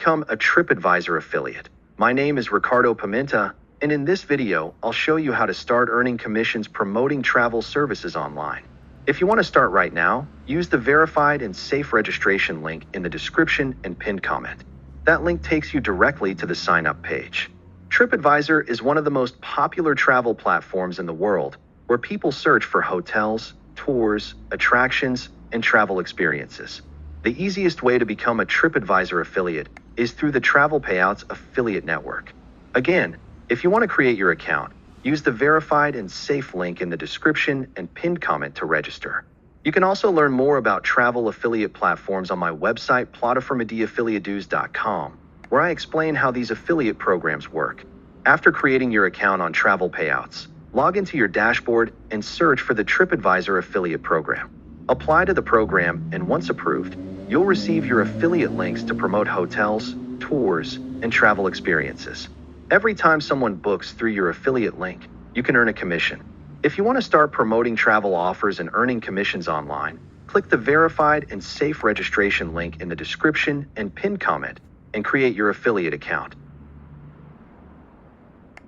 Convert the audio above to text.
become a Tripadvisor affiliate. My name is Ricardo Pimenta, and in this video, I'll show you how to start earning commissions promoting travel services online. If you want to start right now, use the verified and safe registration link in the description and pinned comment. That link takes you directly to the sign-up page. Tripadvisor is one of the most popular travel platforms in the world, where people search for hotels, tours, attractions, and travel experiences. The easiest way to become a Tripadvisor affiliate is through the Travel Payouts affiliate network. Again, if you want to create your account, use the verified and safe link in the description and pinned comment to register. You can also learn more about travel affiliate platforms on my website, plataformadiaffiliados.com, where I explain how these affiliate programs work. After creating your account on Travel Payouts, log into your dashboard and search for the Tripadvisor affiliate program. Apply to the program, and once approved, you'll receive your affiliate links to promote hotels, tours, and travel experiences. Every time someone books through your affiliate link, you can earn a commission. If you want to start promoting travel offers and earning commissions online, click the verified and safe registration link in the description and pinned comment and create your affiliate account.